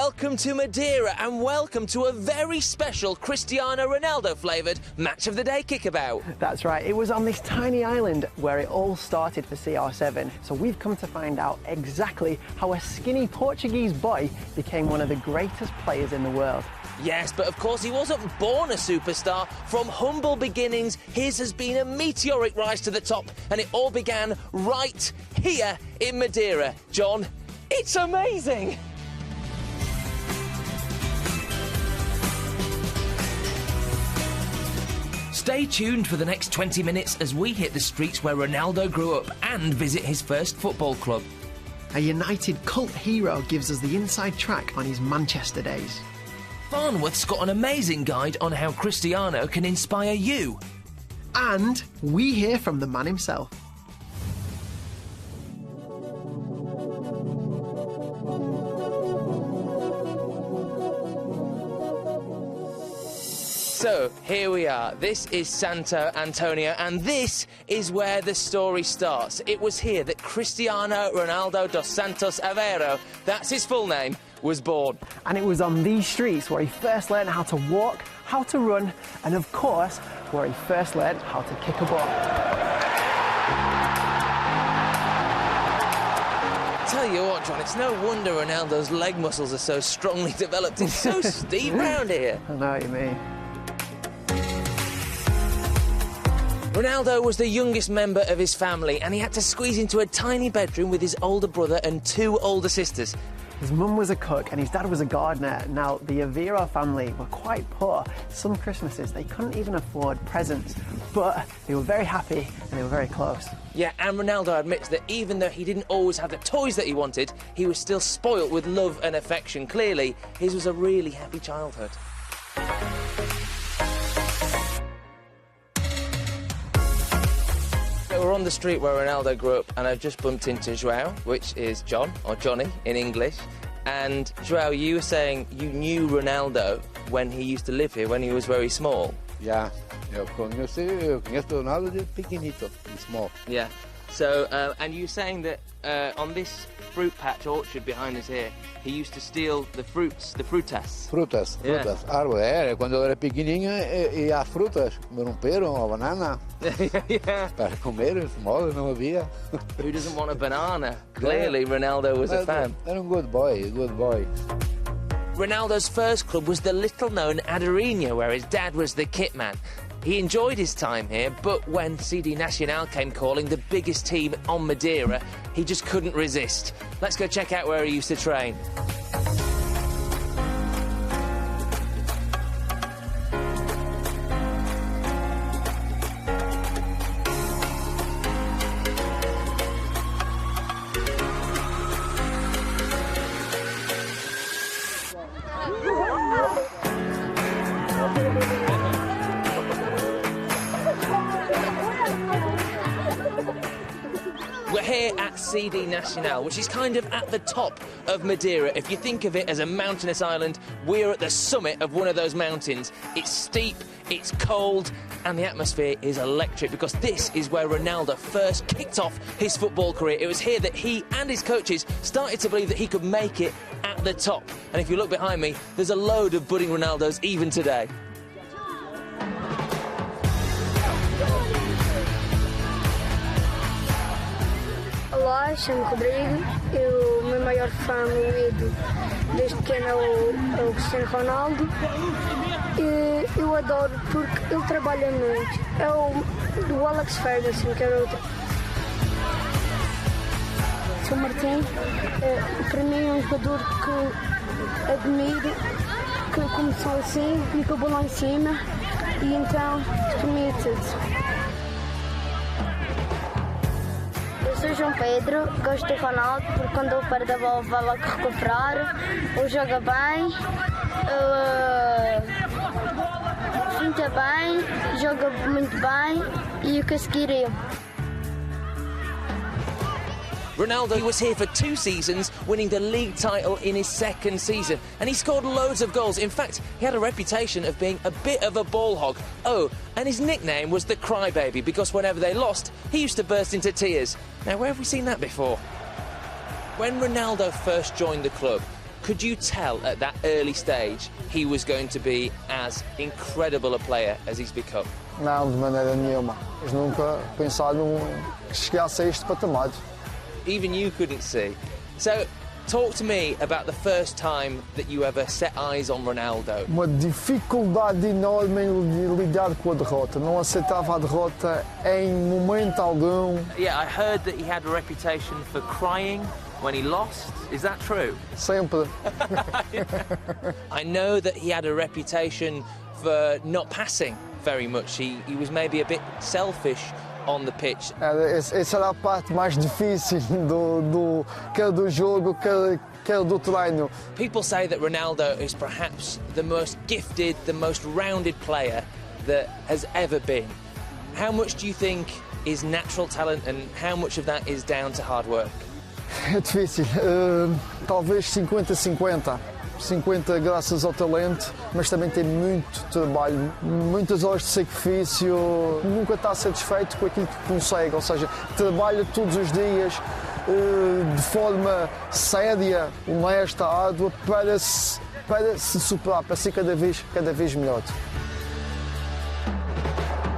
Welcome to Madeira and welcome to a very special Cristiano Ronaldo flavoured Match of the Day kickabout. That's right, it was on this tiny island where it all started for CR7. So we've come to find out exactly how a skinny Portuguese boy became one of the greatest players in the world. Yes, but of course he wasn't born a superstar. From humble beginnings, his has been a meteoric rise to the top, and it all began right here in Madeira. John, it's amazing! Stay tuned for the next 20 minutes as we hit the streets where Ronaldo grew up and visit his first football club. A United cult hero gives us the inside track on his Manchester days. Farnworth's got an amazing guide on how Cristiano can inspire you. And we hear from the man himself. So, here we are. This is Santo Antonio, and this is where the story starts. It was here that Cristiano Ronaldo dos Santos Aveiro, that's his full name, was born. And it was on these streets where he first learned how to walk, how to run, and of course, where he first learned how to kick a ball. Tell you what, John, it's no wonder Ronaldo's leg muscles are so strongly developed. It's so steep round here. I know what you mean. Ronaldo was the youngest member of his family, and he had to squeeze into a tiny bedroom with his older brother and two older sisters. His mum was a cook and his dad was a gardener. Now, the Aveiro family were quite poor. Some Christmases, they couldn't even afford presents, but they were very happy and they were very close. Yeah, and Ronaldo admits that even though he didn't always have the toys that he wanted, he was still spoilt with love and affection. Clearly, his was a really happy childhood. We're on the street where Ronaldo grew up, and I've just bumped into João, which is John, or Johnny in English. And João, you were saying you knew Ronaldo when he used to live here, when he was very small. Yeah, eu conheço Ronaldo de pequenito, small. Yeah. So, and you were saying that on this fruit patch orchard behind us here, he used to steal the fruits, the frutas. Frutas, Yeah. árvore. Quando eu era pequenininho, ia frutas, comer pera, uma banana. Yeah. Para comer, small, não havia. Who doesn't want a banana? Clearly, Ronaldo was a fan. Era good boy, good boy. Ronaldo's first club was the little-known Adeirinha, where his dad was the kit man. He enjoyed his time here, but when CD Nacional came calling, the biggest team on Madeira, he just couldn't resist. Let's go check out where he used to train. We're here at CD Nacional, which is kind of at the top of Madeira. If you think of it as a mountainous island, we're at the summit of one of those mountains. It's steep, it's cold, and the atmosphere is electric, because this is where Ronaldo first kicked off his football career. It was here that he and his coaches started to believe that he could make it at the top. And if you look behind me, there's a load of budding Ronaldos even today. Olá, chamo-me Rodrigo. O meu maior fã, meu ídolo, desde pequeno é o Cristiano Ronaldo. Eu adoro porque ele trabalha muito. É o Alex Ferguson, que era outro. Sou Martim. Para mim é um jogador que admiro, que começou assim, e acabou lá em cima. E então, para mim é tudo. Eu sou João Pedro, gosto do Ronaldo porque quando ele perde a bola vai logo recuperar, ele joga bem, finta bem, joga muito bem e o que a seguir eu. Ronaldo was here for 2 seasons, winning the league title in his second season, and he scored loads of goals. In fact, he had a reputation of being a bit of a ball hog. Oh, and his nickname was the Crybaby, because whenever they lost, he used to burst into tears. Now, where have we seen that before? When Ronaldo first joined the club, Could you tell at that early stage he was going to be as incredible a player as he's become? Não, de maneira nenhuma. Mas nunca pensaram que chegasse a este patamar. Even you couldn't see. So, talk to me about the first time that you ever set eyes on Ronaldo. Uma dificuldade enorme em lidar com a derrota. Não aceitava a derrota em momento algum. Yeah, I heard that he had a reputation for crying when he lost. Is that true? Sempre. I know that he had a reputation for not passing very much. He was maybe a bit selfish on the pitch. Essa era a parte mais difícil quer do jogo, quer do treino. People say that Ronaldo is perhaps the most gifted, the most rounded player that has ever been. How much do you think is natural talent and how much of that is down to hard work? É difícil. Talvez 50-50. 50 graças ao talento, mas também tem muito trabalho, muitas horas de sacrifício, nunca está satisfeito com aquilo que consegue, ou seja, trabalha todos os dias de forma séria, honesta, árdua, para se superar, para ser cada vez melhor.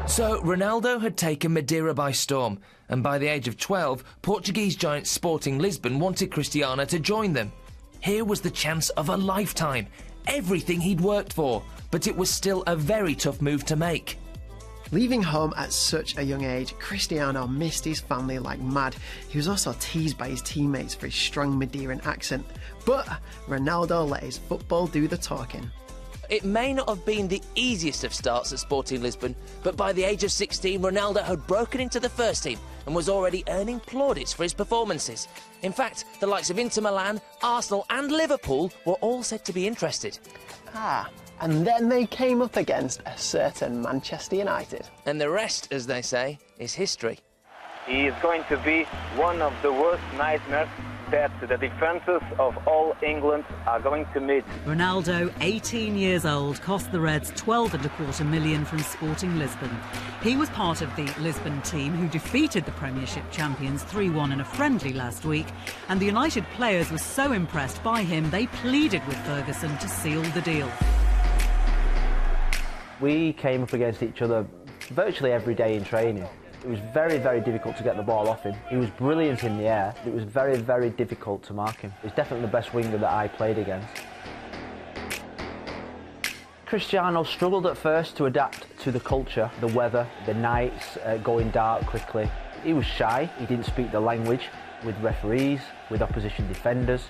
So Ronaldo had taken Madeira by storm, and by the age of 12, Portuguese giant Sporting Lisbon wanted Cristiano to join them. Here was the chance of a lifetime, everything he'd worked for, but it was still a very tough move to make. Leaving home at such a young age, Cristiano missed his family like mad. He was also teased by his teammates for his strong Madeiran accent. But Ronaldo let his football do the talking. It may not have been the easiest of starts at Sporting Lisbon, but by the age of 16, Ronaldo had broken into the first team and was already earning plaudits for his performances. In fact, the likes of Inter Milan, Arsenal and Liverpool were all said to be interested. And then they came up against a certain Manchester United. And the rest, as they say, is history. He is going to be one of the worst nightmares that the defences of all England are going to meet. Ronaldo, 18 years old, cost the Reds $12.25 million from Sporting Lisbon. He was part of the Lisbon team who defeated the Premiership champions 3-1 in a friendly last week, and the United players were so impressed by him they pleaded with Ferguson to seal the deal. We came up against each other virtually every day in training. It was very, very difficult to get the ball off him. He was brilliant in the air. It was very, very difficult to mark him. He's definitely the best winger that I played against. Cristiano struggled at first to adapt to the culture, the weather, the nights going dark quickly. He was shy. He didn't speak the language with referees, with opposition defenders.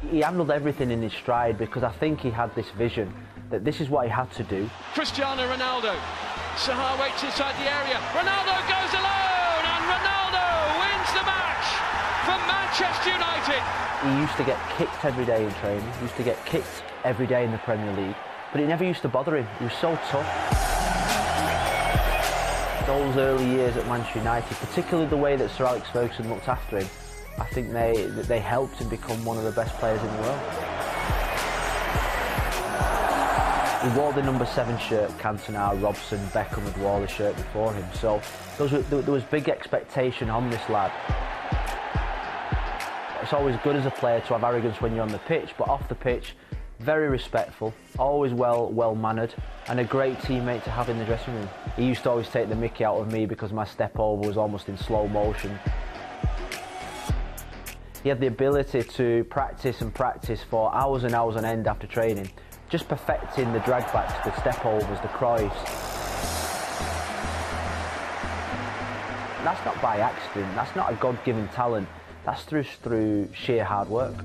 He handled everything in his stride because I think he had this vision that this is what he had to do. Cristiano Ronaldo. Sahar waits inside the area. Ronaldo goes alone, and Ronaldo wins the match for Manchester United. He used to get kicked every day in training. He used to get kicked every day in the Premier League, but it never used to bother him. He was so tough. Those early years at Manchester United, particularly the way that Sir Alex Ferguson looked after him, I think they helped him become one of the best players in the world. He wore the number 7 shirt, Cantona, Robson, Beckham had wore the shirt before him. So there was big expectation on this lad. It's always good as a player to have arrogance when you're on the pitch, but off the pitch, very respectful, always well-mannered, and a great teammate to have in the dressing room. He used to always take the mickey out of me because my step over was almost in slow motion. He had the ability to practice and practice for hours and hours on end after training, just perfecting the drag backs, the step overs, the croys. That's not by accident, that's not a God-given talent, that's through sheer hard work.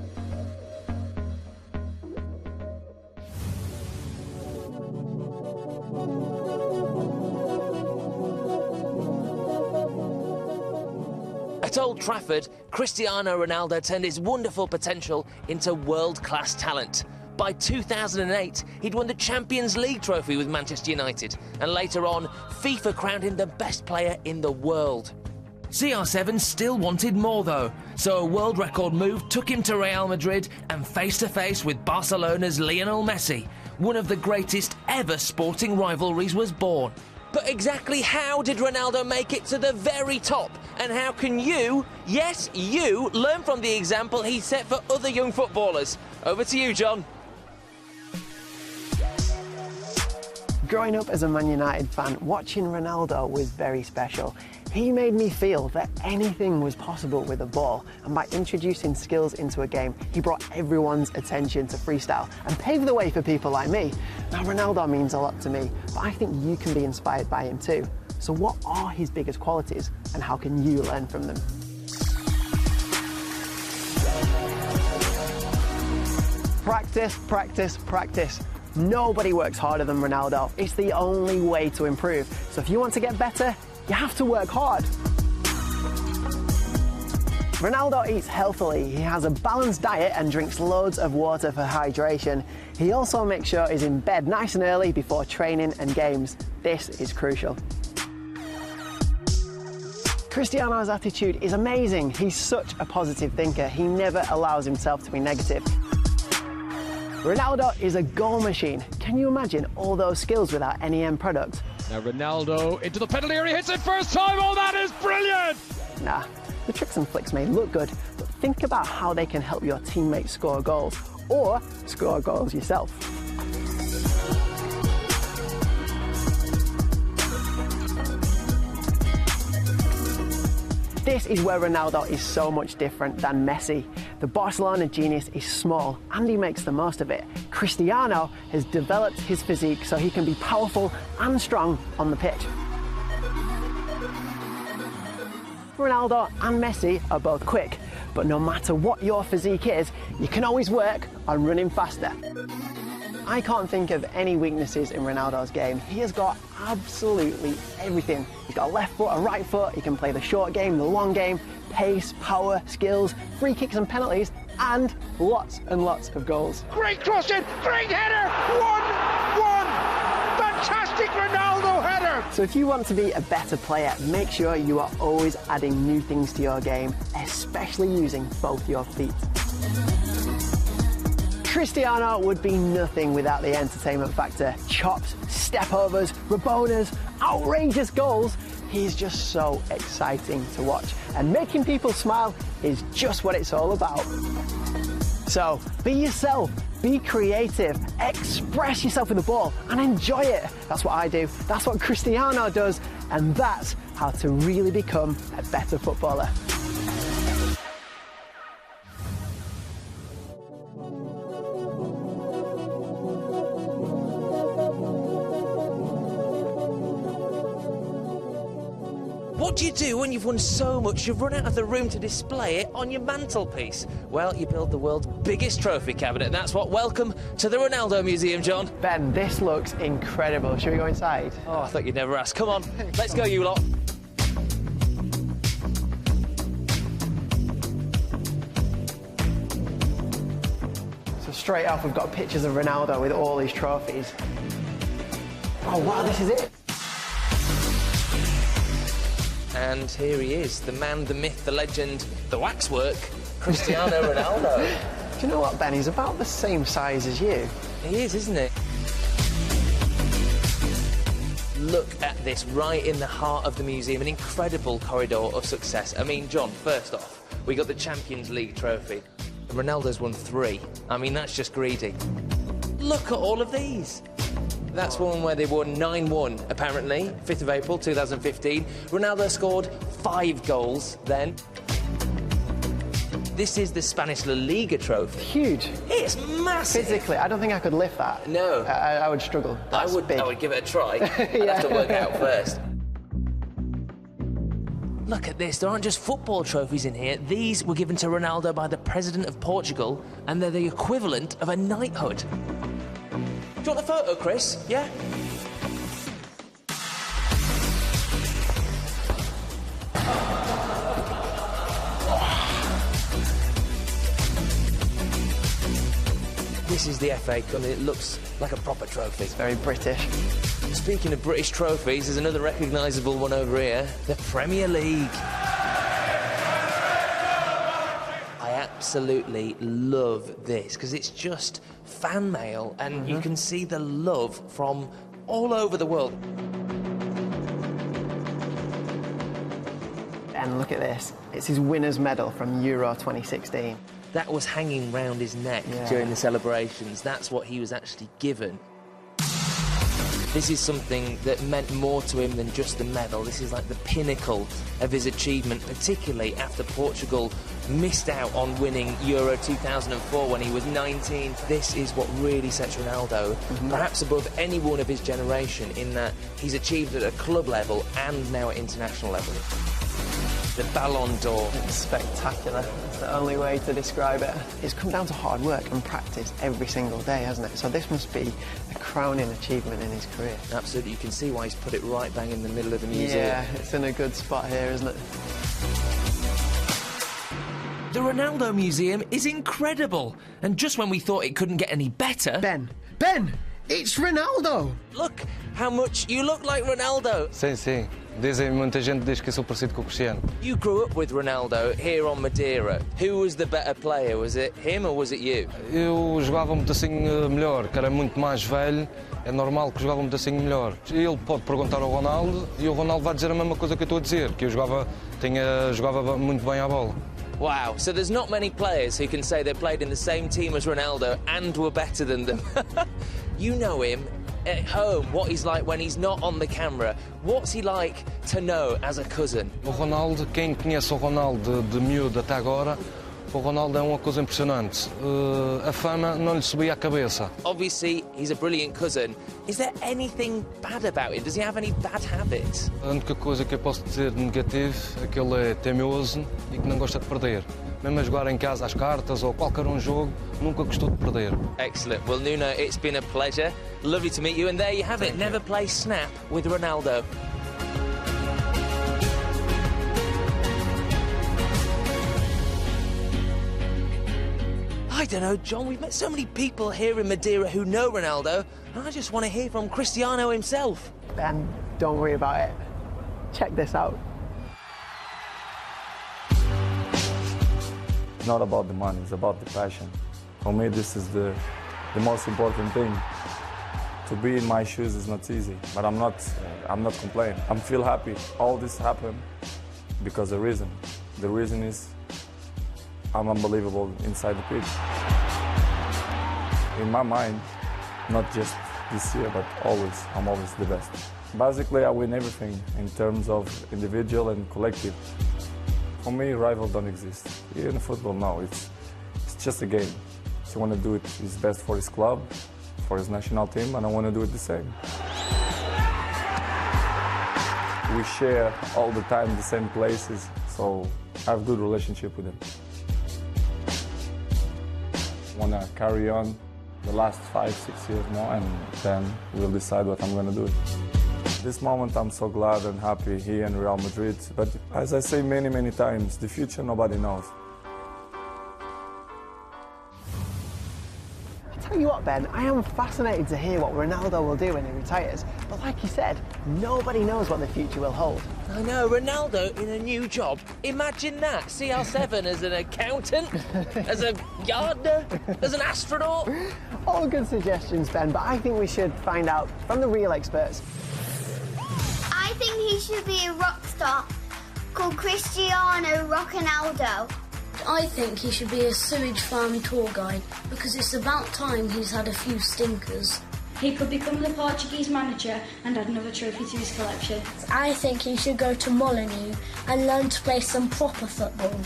At Old Trafford, Cristiano Ronaldo turned his wonderful potential into world-class talent. By 2008, he'd won the Champions League trophy with Manchester United, and later on, FIFA crowned him the best player in the world. CR7 still wanted more though, so a world record move took him to Real Madrid and face-to-face with Barcelona's Lionel Messi. One of the greatest ever sporting rivalries was born. But exactly how did Ronaldo make it to the very top And how can you, yes, you, learn from the example he set for other young footballers? Over to you, John. Growing up as a Man United fan, watching Ronaldo was very special. He made me feel that anything was possible with a ball, and by introducing skills into a game, he brought everyone's attention to freestyle and paved the way for people like me. Now, Ronaldo means a lot to me, but I think you can be inspired by him too. So what are his biggest qualities, and how can you learn from them? Practice, practice, practice. Nobody works harder than Ronaldo. It's the only way to improve. So if you want to get better, you have to work hard. Ronaldo eats healthily. He has a balanced diet and drinks loads of water for hydration. He also makes sure he's in bed nice and early before training and games. This is crucial. Cristiano's attitude is amazing. He's such a positive thinker. He never allows himself to be negative. Ronaldo is a goal machine. Can you imagine all those skills without any end product? Now Ronaldo into the penalty area, hits it first time. Oh, that is brilliant! Nah, the tricks and flicks may look good, but think about how they can help your teammates score goals, or score goals yourself. This is where Ronaldo is so much different than Messi. The Barcelona genius is small and he makes the most of it. Cristiano has developed his physique so he can be powerful and strong on the pitch. Ronaldo and Messi are both quick, but no matter what your physique is, you can always work on running faster. I can't think of any weaknesses in Ronaldo's game. He has got absolutely everything. He's got a left foot, a right foot, he can play the short game, the long game, pace, power, skills, free kicks and penalties, and lots and lots of goals. Great cross in, great header, 1-1! Fantastic Ronaldo header! So if you want to be a better player, make sure you are always adding new things to your game, especially using both your feet. Cristiano would be nothing without the entertainment factor. Chops, step-overs, rabonas, outrageous goals. He's just so exciting to watch. And making people smile is just what it's all about. So, be yourself, be creative, express yourself with the ball and enjoy it. That's what I do, that's what Cristiano does, and that's how to really become a better footballer. What do you do when you've won so much you've run out of the room to display it on your mantelpiece? Well, you build the world's biggest trophy cabinet, and that's what. Welcome to the Ronaldo Museum, John. Ben, this looks incredible. Should we go inside? Oh, I thought you'd never ask. Come on, let's go, you lot. So straight off, we've got pictures of Ronaldo with all his trophies. Oh, wow, this is it. And here he is, the man, the myth, the legend, the waxwork, Cristiano Ronaldo. Do you know what, Ben? He's about the same size as you. He is, isn't it? Look at this, right in the heart of the museum, an incredible corridor of success. I mean, John, first off, we got the Champions League trophy. Ronaldo's won 3. I mean, that's just greedy. Look at all of these. That's one where they won 9-1, apparently, 5th of April 2015. Ronaldo scored 5 goals then. This is the Spanish La Liga trophy. Huge. It's massive. Physically, I don't think I could lift that. No. I would struggle. I would give it a try. I'd have to work out first. Look at this, there aren't just football trophies in here. These were given to Ronaldo by the President of Portugal, and they're the equivalent of a knighthood. Do you want a photo, Chris? Yeah? This is the FA Cup. It looks like a proper trophy. It's very British. Speaking of British trophies, there's another recognisable one over here. The Premier League. I absolutely love this because it's just fan mail and you can see the love from all over the world. Ben, look at this. It's his winner's medal from Euro 2016. That was hanging round his neck during the celebrations. That's what he was actually given. This is something that meant more to him than just the medal. This is like the pinnacle of his achievement, particularly after Portugal missed out on winning Euro 2004 when he was 19. This is what really sets Ronaldo perhaps above anyone of his generation, in that he's achieved at a club level and now at international level. The Ballon d'Or. It's spectacular. That's the only way to describe it. It's come down to hard work and practice every single day, hasn't it? So this must be a crowning achievement in his career. Absolutely. You can see why he's put it right bang in the middle of the museum. Yeah, it's in a good spot here, isn't it? The Ronaldo Museum is incredible. And just when we thought it couldn't get any better... Ben! It's Ronaldo! Look how much you look like Ronaldo. Sim. Muita gente diz que sou parecido com o Cristiano. You grew up with Ronaldo here on Madeira. Who was the better player? Was it him or was it you? Eu jogava um pedacinho melhor, que era muito mais velho. É normal que jogava um pedacinho melhor. Ele pode perguntar ao Ronaldo e o Ronaldo vai dizer a mesma coisa que eu estou a dizer, que eu jogava muito bem à bola. Wow, so there's not many players who can say they played in the same team as Ronaldo and were better than them. You know him at home, what he's like when he's not on the camera. What's he like to know as a cousin? O Ronaldo, quem conhece o Ronaldo de miúdo até agora, o Ronaldo é uma coisa impressionante. A fama não lhe subia à cabeça. Obviously, he's a brilliant cousin. Is there anything bad about him? Does he have any bad habits? A única coisa que eu posso dizer de negativo é que ele é teimoso e que não gosta de perder. Mesmo a jogar em casa às cartas ou qualquer jogo, nunca gostou de perder. Excellent. Well, Nuno, it's been a pleasure. Lovely to meet you. And there you have it. Never play snap with Ronaldo. I don't know, John, we've met so many people here in Madeira who know Ronaldo, and I just want to hear from Cristiano himself. Ben, don't worry about it. Check this out. It's not about the money, it's about the passion. For me, this is the most important thing. To be in my shoes is not easy, but I'm not complaining. I feel happy. All this happened because of the reason. The reason is I'm unbelievable inside the pitch. In my mind, not just this year, but always, I'm always the best. Basically, I win everything in terms of individual and collective. For me, rivals don't exist. Here in football, no, it's just a game. He want to do it his best for his club, for his national team, and I want to do it the same. We share all the time the same places, so I have a good relationship with him. I want to carry on the last 5-6 years more, and then we'll decide what I'm going to do. This moment I'm so glad and happy here in Real Madrid, but as I say many times, the future nobody knows. I'll tell you what, Ben, I am fascinated to hear what Ronaldo will do when he retires, but like you said, nobody knows what the future will hold. I know, Ronaldo in a new job. Imagine that. CR7 as an accountant, as a gardener, as an astronaut. All good suggestions, Ben, but I think we should find out from the real experts. I think he should be a rock star called Cristiano Ronaldo. I think he should be a sewage farm tour guide because it's about time he's had a few stinkers. He could become the Portuguese manager and add another trophy to his collection. I think he should go to Molineux and learn to play some proper football.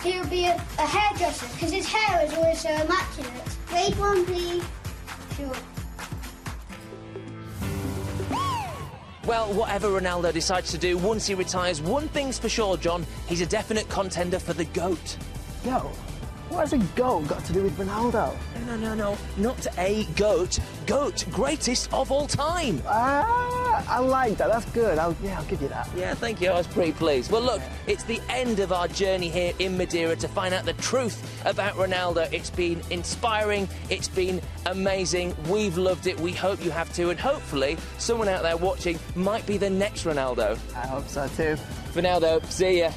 He would be a hairdresser because his hair is always so immaculate. Grade 1, please. Sure. Well, whatever Ronaldo decides to do once he retires, one thing's for sure, John, he's a definite contender for the GOAT. Yo, what has a GOAT got to do with Ronaldo? No, not a GOAT. GOAT, greatest of all time. I like that, that's good. I'll give you that. Yeah, thank you, I was pretty pleased. Well, look, it's the end of our journey here in Madeira to find out the truth about Ronaldo. It's been inspiring, it's been amazing, we've loved it, we hope you have too, and hopefully someone out there watching might be the next Ronaldo. I hope so too. For now, though, see ya.